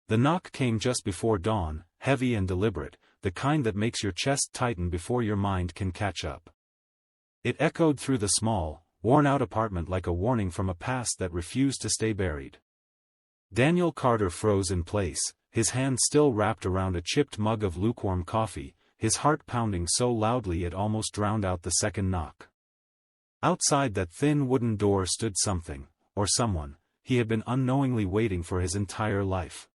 The knock came just before dawn, heavy and deliberate, the kind that makes your chest tighten before your mind can catch up. It echoed through the small, worn-out apartment like a warning from a past that refused to stay buried. Daniel Carter froze in place, his hand still wrapped around a chipped mug of lukewarm coffee, his heart pounding so loudly it almost drowned out the second knock. Outside that thin wooden door stood something, or someone, he had been unknowingly waiting for his entire life.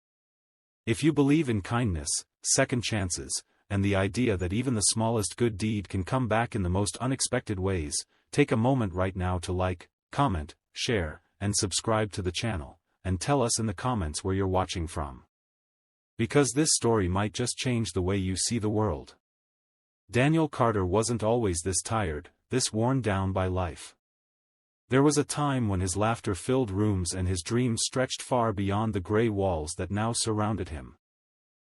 If you believe in kindness, second chances, and the idea that even the smallest good deed can come back in the most unexpected ways, take a moment right now to like, comment, share, and subscribe to the channel, and tell us in the comments where you're watching from. Because this story might just change the way you see the world. Daniel Carter wasn't always this tired, this worn down by life. There was a time when his laughter filled rooms and his dreams stretched far beyond the gray walls that now surrounded him.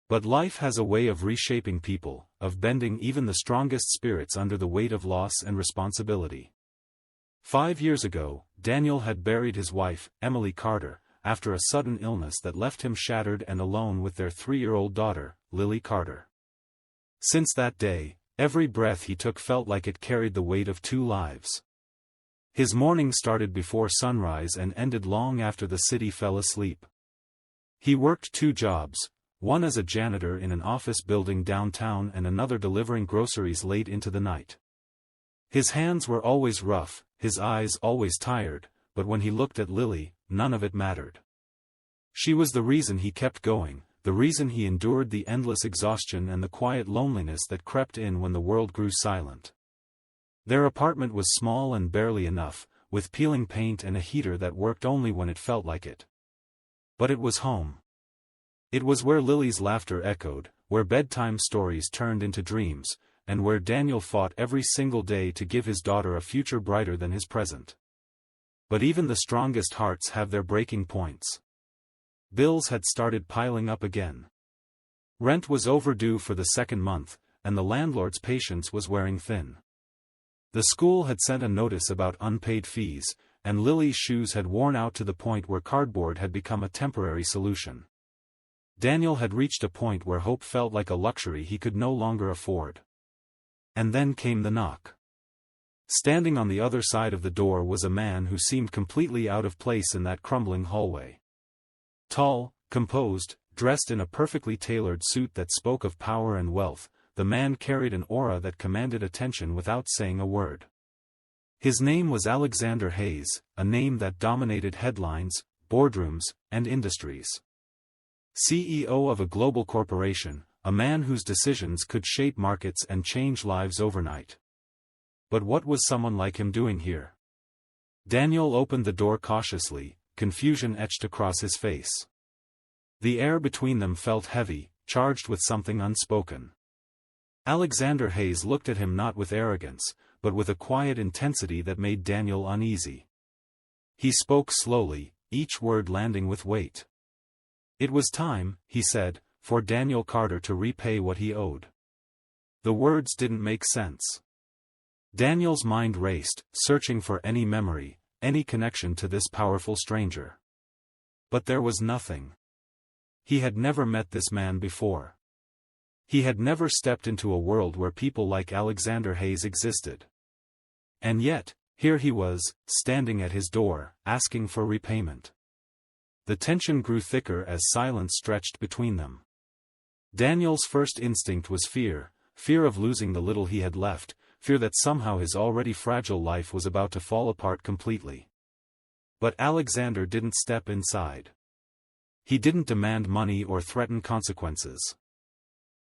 But life has a way of reshaping people, of bending even the strongest spirits under the weight of loss and responsibility. 5 years ago, Daniel had buried his wife, Emily Carter, after a sudden illness that left him shattered and alone with their 3-year-old daughter, Lily Carter. Since that day, every breath he took felt like it carried the weight of 2 lives. His morning started before sunrise and ended long after the city fell asleep. He worked 2 jobs, one as a janitor in an office building downtown and another delivering groceries late into the night. His hands were always rough, his eyes always tired, but when he looked at Lily, none of it mattered. She was the reason he kept going, the reason he endured the endless exhaustion and the quiet loneliness that crept in when the world grew silent. Their apartment was small and barely enough, with peeling paint and a heater that worked only when it felt like it. But it was home. It was where Lily's laughter echoed, where bedtime stories turned into dreams, and where Daniel fought every single day to give his daughter a future brighter than his present. But even the strongest hearts have their breaking points. Bills had started piling up again. Rent was overdue for the 2nd month, and the landlord's patience was wearing thin. The school had sent a notice about unpaid fees, and Lily's shoes had worn out to the point where cardboard had become a temporary solution. Daniel had reached a point where hope felt like a luxury he could no longer afford. And then came the knock. Standing on the other side of the door was a man who seemed completely out of place in that crumbling hallway. Tall, composed, dressed in a perfectly tailored suit that spoke of power and wealth, the man carried an aura that commanded attention without saying a word. His name was Alexander Hayes, a name that dominated headlines, boardrooms, and industries. CEO of a global corporation, a man whose decisions could shape markets and change lives overnight. But what was someone like him doing here? Daniel opened the door cautiously, confusion etched across his face. The air between them felt heavy, charged with something unspoken. Alexander Hayes looked at him not with arrogance, but with a quiet intensity that made Daniel uneasy. He spoke slowly, each word landing with weight. It was time, he said, for Daniel Carter to repay what he owed. The words didn't make sense. Daniel's mind raced, searching for any memory, any connection to this powerful stranger. But there was nothing. He had never met this man before. He had never stepped into a world where people like Alexander Hayes existed. And yet, here he was, standing at his door, asking for repayment. The tension grew thicker as silence stretched between them. Daniel's first instinct was fear, fear of losing the little he had left, fear that somehow his already fragile life was about to fall apart completely. But Alexander didn't step inside. He didn't demand money or threaten consequences.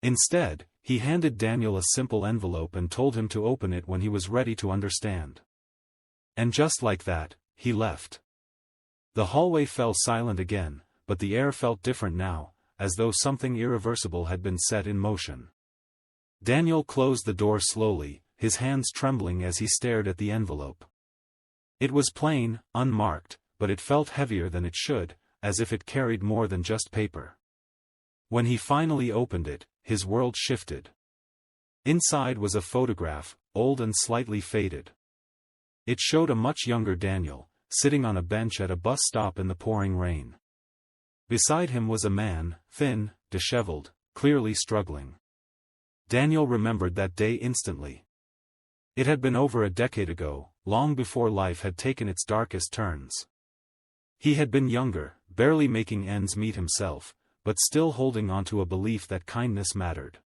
Instead, he handed Daniel a simple envelope and told him to open it when he was ready to understand. And just like that, he left. The hallway fell silent again, but the air felt different now, as though something irreversible had been set in motion. Daniel closed the door slowly, his hands trembling as he stared at the envelope. It was plain, unmarked, but it felt heavier than it should, as if it carried more than just paper. When he finally opened it, his world shifted. Inside was a photograph, old and slightly faded. It showed a much younger Daniel, sitting on a bench at a bus stop in the pouring rain. Beside him was a man, thin, disheveled, clearly struggling. Daniel remembered that day instantly. It had been over a decade ago, long before life had taken its darkest turns. He had been younger, barely making ends meet himself, but still holding on to a belief that kindness mattered.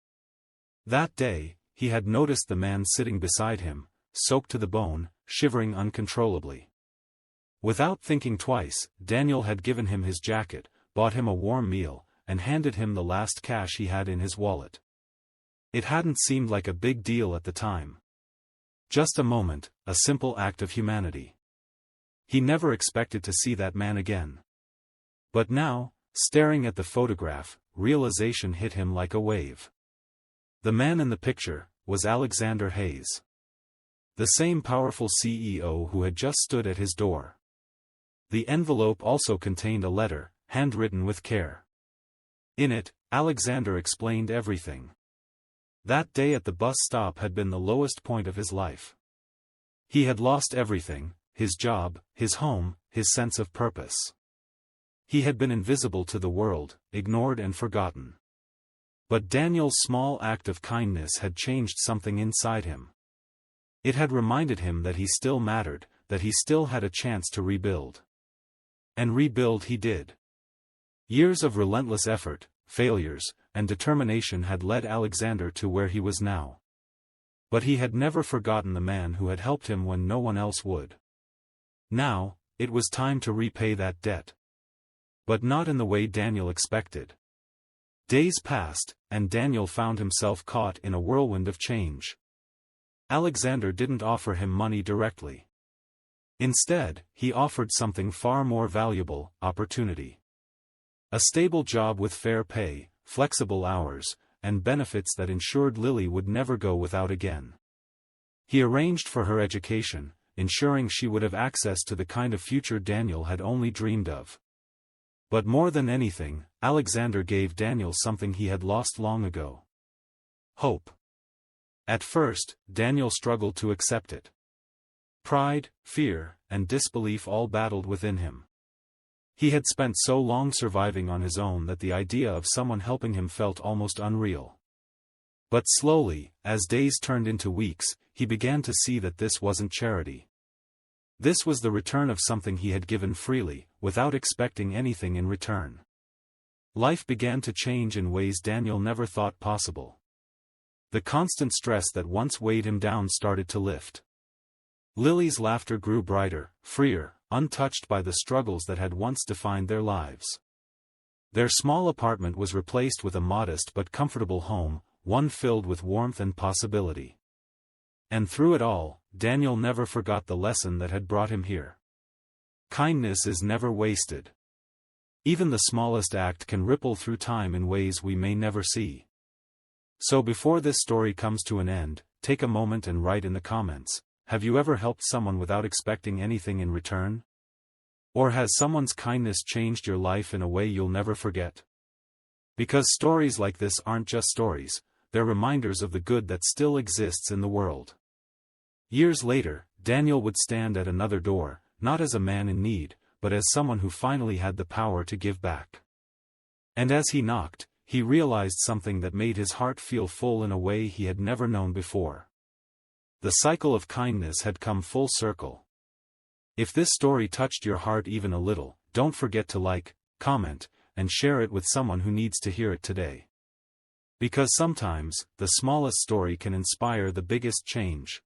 That day, he had noticed the man sitting beside him, soaked to the bone, shivering uncontrollably. Without thinking twice, Daniel had given him his jacket, bought him a warm meal, and handed him the last cash he had in his wallet. It hadn't seemed like a big deal at the time. Just a moment, a simple act of humanity. He never expected to see that man again. But now, staring at the photograph, realization hit him like a wave. The man in the picture was Alexander Hayes. The same powerful CEO who had just stood at his door. The envelope also contained a letter, handwritten with care. In it, Alexander explained everything. That day at the bus stop had been the lowest point of his life. He had lost everything, his job, his home, his sense of purpose. He had been invisible to the world, ignored and forgotten. But Daniel's small act of kindness had changed something inside him. It had reminded him that he still mattered, that he still had a chance to rebuild. And rebuild he did. Years of relentless effort, failures, and determination had led Alexander to where he was now. But he had never forgotten the man who had helped him when no one else would. Now, it was time to repay that debt. But not in the way Daniel expected. Days passed, and Daniel found himself caught in a whirlwind of change. Alexander didn't offer him money directly. Instead, he offered something far more valuable: opportunity. A stable job with fair pay, flexible hours, and benefits that ensured Lily would never go without again. He arranged for her education, ensuring she would have access to the kind of future Daniel had only dreamed of. But more than anything, Alexander gave Daniel something he had lost long ago: hope. At first, Daniel struggled to accept it. Pride, fear, and disbelief all battled within him. He had spent so long surviving on his own that the idea of someone helping him felt almost unreal. But slowly, as days turned into weeks, he began to see that this wasn't charity. This was the return of something he had given freely, without expecting anything in return. Life began to change in ways Daniel never thought possible. The constant stress that once weighed him down started to lift. Lily's laughter grew brighter, freer, untouched by the struggles that had once defined their lives. Their small apartment was replaced with a modest but comfortable home, one filled with warmth and possibility. And through it all, Daniel never forgot the lesson that had brought him here. Kindness is never wasted. Even the smallest act can ripple through time in ways we may never see. So before this story comes to an end, take a moment and write in the comments: have you ever helped someone without expecting anything in return? Or has someone's kindness changed your life in a way you'll never forget? Because stories like this aren't just stories, they're reminders of the good that still exists in the world. Years later, Daniel would stand at another door, not as a man in need, but as someone who finally had the power to give back. And as he knocked, he realized something that made his heart feel full in a way he had never known before. The cycle of kindness had come full circle. If this story touched your heart even a little, don't forget to like, comment, and share it with someone who needs to hear it today. Because sometimes, the smallest story can inspire the biggest change.